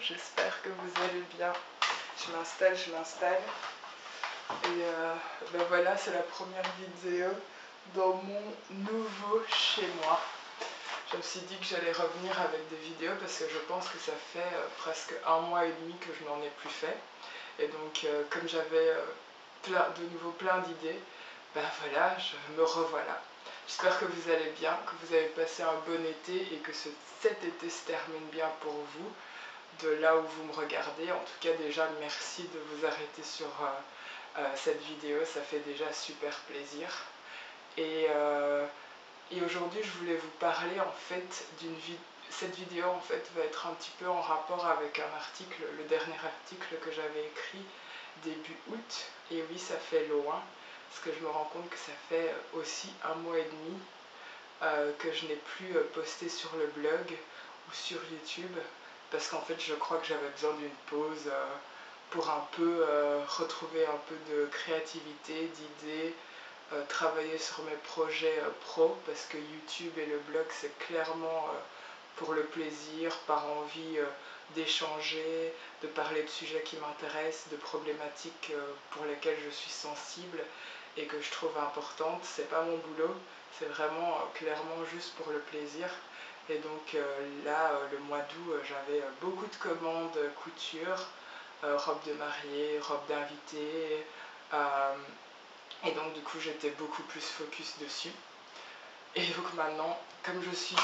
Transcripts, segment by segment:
j'espère que vous allez bien. Je m'installe. Et ben voilà, c'est la première vidéo dans mon nouveau chez moi. Je me suis dit que j'allais revenir avec des vidéos parce que je pense que ça fait presque 1 mois et demi que je n'en ai plus fait. Et donc comme j'avais de nouveau plein d'idées, ben voilà, je me revoilà. J'espère que vous allez bien, que vous avez passé un bon été et que cet été se termine bien pour vous, de là où vous me regardez. En tout cas, déjà, merci de vous arrêter sur cette vidéo, ça fait déjà super plaisir. Et aujourd'hui, je voulais vous parler en fait cette vidéo en fait va être un petit peu en rapport avec un article, le dernier article que j'avais écrit début août. Et oui, ça fait loin, parce que je me rends compte que ça fait aussi 1 mois et demi que je n'ai plus posté sur le blog ou sur YouTube, parce qu'en fait je crois que j'avais besoin d'une pause pour un peu retrouver un peu de créativité, d'idées, travailler sur mes projets pro, parce que YouTube et le blog c'est clairement pour le plaisir, par envie d'échanger, de parler de sujets qui m'intéressent, de problématiques pour lesquelles je suis sensible et que je trouve importantes. C'est pas mon boulot, c'est vraiment clairement juste pour le plaisir. Et donc là, le mois d'août, j'avais beaucoup de commandes couture, robes de mariée, robes d'invité, et donc du coup j'étais beaucoup plus focus dessus. Et donc maintenant, comme je suis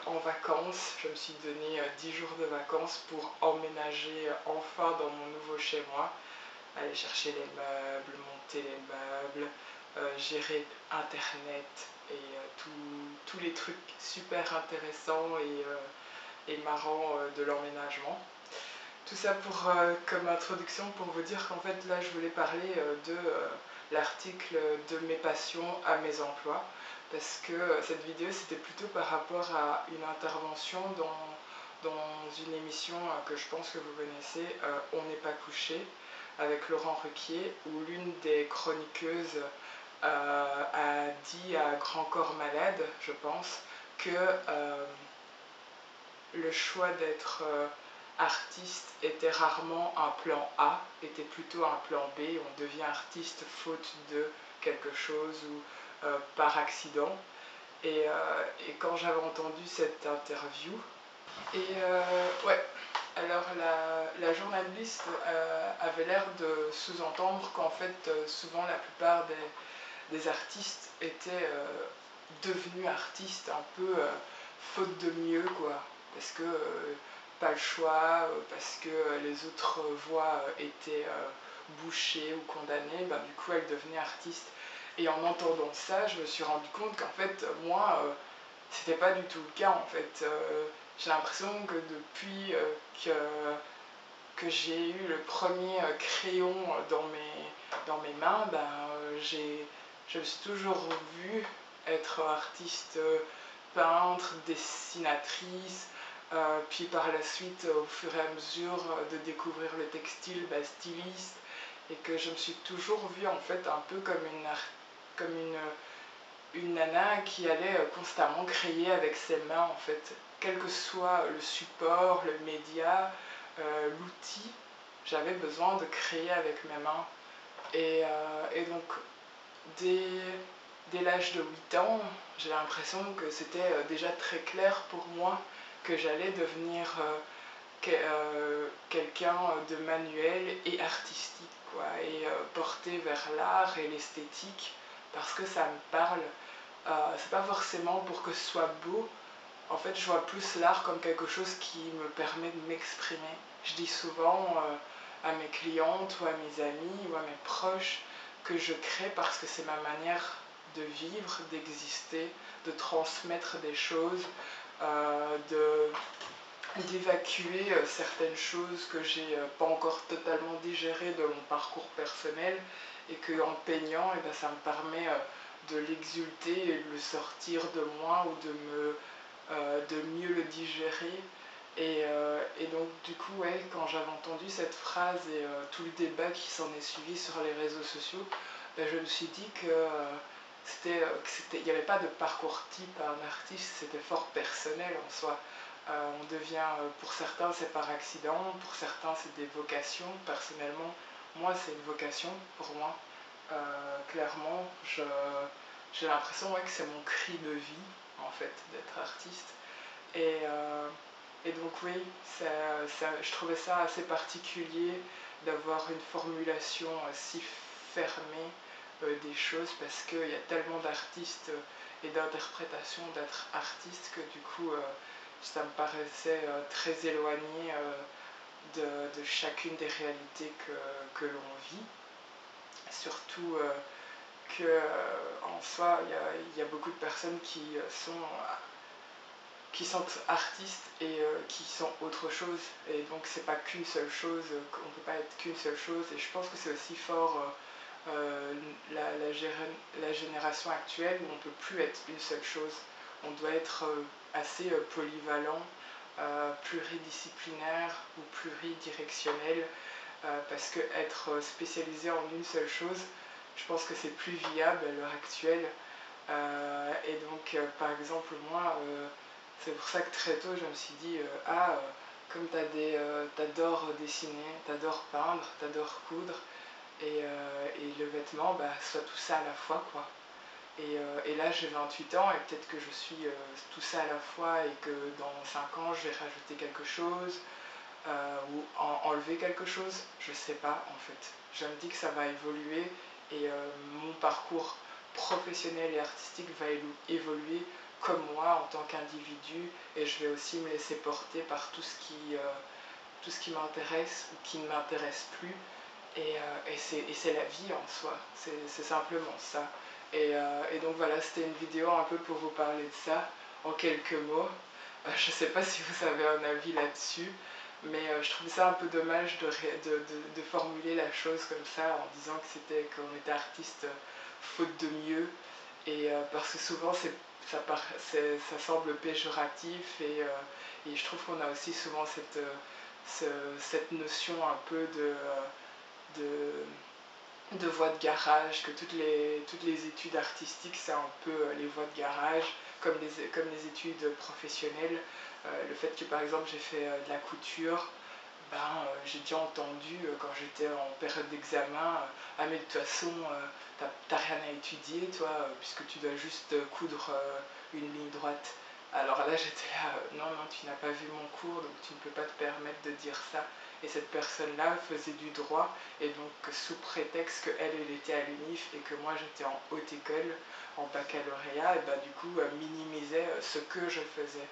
en vacances, je me suis donné 10 jours de vacances pour emménager enfin dans mon nouveau chez moi, aller chercher les meubles, monter les meubles, gérer internet et tous les trucs super intéressants et marrants de l'emménagement. Tout ça comme introduction pour vous dire qu'en fait là je voulais parler de l'article de mes passions à mes emplois, parce que cette vidéo c'était plutôt par rapport à une intervention dans une émission que je pense que vous connaissez, On n'est pas couché, avec Laurent Ruquier, où l'une des chroniqueuses a dit à Grand Corps Malade, je pense, que le choix d'être artiste était rarement un plan A, était plutôt un plan B. On devient artiste faute de quelque chose ou par accident. Et quand j'avais entendu cette interview, ouais, alors la journaliste avait l'air de sous-entendre qu'en fait souvent la plupart des artistes étaient devenus artistes un peu faute de mieux, quoi, parce que pas le choix, parce que les autres voies étaient bouchées ou condamnées, ben, du coup elle devenait artiste. Et en entendant ça, je me suis rendu compte qu'en fait moi c'était pas du tout le cas en fait. J'ai l'impression que depuis que j'ai eu le premier crayon dans mes mains, ben, je me suis toujours vue être artiste, peintre, dessinatrice, puis par la suite, au fur et à mesure de découvrir le textile, ben, styliste, et que je me suis toujours vue en fait un peu comme une nana qui allait constamment créer avec ses mains en fait, quel que soit le support, le média, l'outil, j'avais besoin de créer avec mes mains. Et donc dès l'âge de 8 ans, j'ai l'impression que c'était déjà très clair pour moi que j'allais devenir quelqu'un de manuel et artistique, quoi, et porté vers l'art et l'esthétique, parce que ça me parle. C'est pas forcément pour que ce soit beau. En fait, je vois plus l'art comme quelque chose qui me permet de m'exprimer. Je dis souvent à mes clientes ou à mes amis ou à mes proches que je crée parce que c'est ma manière de vivre, d'exister, de transmettre des choses, d'évacuer certaines choses que j'ai pas encore totalement digérées de mon parcours personnel, et qu'en peignant, et ben, ça me permet de l'exulter et de le sortir de moi ou de mieux le digérer. Et donc du coup, ouais, quand j'avais entendu cette phrase et tout le débat qui s'en est suivi sur les réseaux sociaux, ben, je me suis dit il n'y avait pas de parcours type à un artiste, c'était fort personnel en soi. On devient, pour certains c'est par accident, pour certains c'est des vocations. Personnellement, moi c'est une vocation pour moi. Clairement, j'ai l'impression que c'est mon cri de vie en fait d'être artiste. Et donc oui, je trouvais ça assez particulier d'avoir une formulation si fermée des choses, parce qu'il y a tellement d'artistes et d'interprétations d'être artiste que du coup ça me paraissait très éloigné de chacune des réalités que l'on vit. Surtout que en soi il y a beaucoup de personnes qui sont artistes et qui sont autre chose, et donc c'est pas qu'une seule chose, on peut pas être qu'une seule chose. Et je pense que c'est aussi fort la génération actuelle où on peut plus être une seule chose, on doit être assez polyvalent, pluridisciplinaire ou pluridirectionnel, parce que être spécialisé en une seule chose, je pense que c'est plus viable à l'heure actuelle. Et donc par exemple moi, c'est pour ça que très tôt je me suis dit comme t'adores dessiner, t'adores peindre, t'adores coudre, et le vêtement, soit tout ça à la fois quoi. Et là j'ai 28 ans et peut-être que je suis tout ça à la fois, et que dans 5 ans je vais rajouter quelque chose, ou enlever quelque chose, je sais pas en fait. Je me dis que ça va évoluer, et mon parcours professionnel et artistique va évoluer comme moi en tant qu'individu, et je vais aussi me laisser porter par tout ce qui m'intéresse ou qui ne m'intéresse plus. Et c'est la vie en soi, c'est simplement ça. Et donc voilà, c'était une vidéo un peu pour vous parler de ça en quelques mots. Je sais pas si vous avez un avis là-dessus, mais je trouvais ça un peu dommage de formuler la chose comme ça en disant qu'on était artiste faute de mieux, et parce que souvent ça semble péjoratif, et je trouve qu'on a aussi souvent cette notion un peu de voie de garage, que toutes les études artistiques c'est un peu les voies de garage, comme les études professionnelles. Le fait que par exemple j'ai fait de la couture, j'ai déjà entendu quand j'étais en période d'examen, ah mais de toute façon t'as rien à étudier toi, puisque tu dois juste coudre une ligne droite. Alors là j'étais là, non tu n'as pas vu mon cours, donc tu ne peux pas te permettre de dire ça. Et cette personne là faisait du droit, et donc sous prétexte qu'elle était à l'UNIF et que moi j'étais en haute école, en baccalauréat, et du coup minimisait ce que je faisais.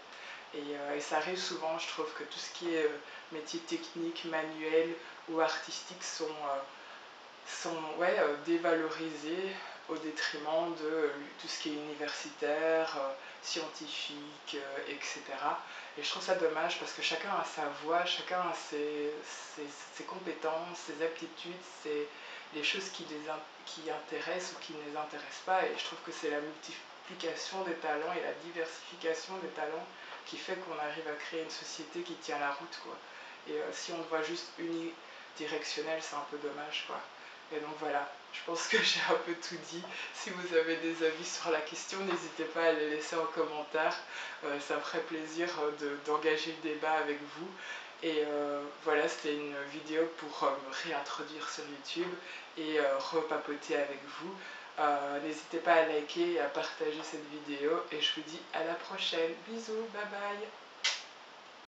Et ça arrive souvent, je trouve, que tout ce qui est métiers techniques, manuels ou artistiques sont dévalorisés au détriment de tout ce qui est universitaire, scientifique, etc. Et je trouve ça dommage, parce que chacun a sa voix, chacun a ses compétences, ses aptitudes, les choses qui intéressent ou qui ne les intéressent pas. Et je trouve que c'est la multiplication des talents et la diversification des talents qui fait qu'on arrive à créer une société qui tient la route quoi. Et si on le voit juste unidirectionnel, c'est un peu dommage quoi. Et donc voilà, je pense que j'ai un peu tout dit. Si vous avez des avis sur la question, n'hésitez pas à les laisser en commentaire. Ça me ferait plaisir d'engager le débat avec vous. Et voilà, c'était une vidéo pour me réintroduire sur YouTube et repapoter avec vous. N'hésitez pas à liker et à partager cette vidéo. Et je vous dis à la prochaine. Bisous, bye bye.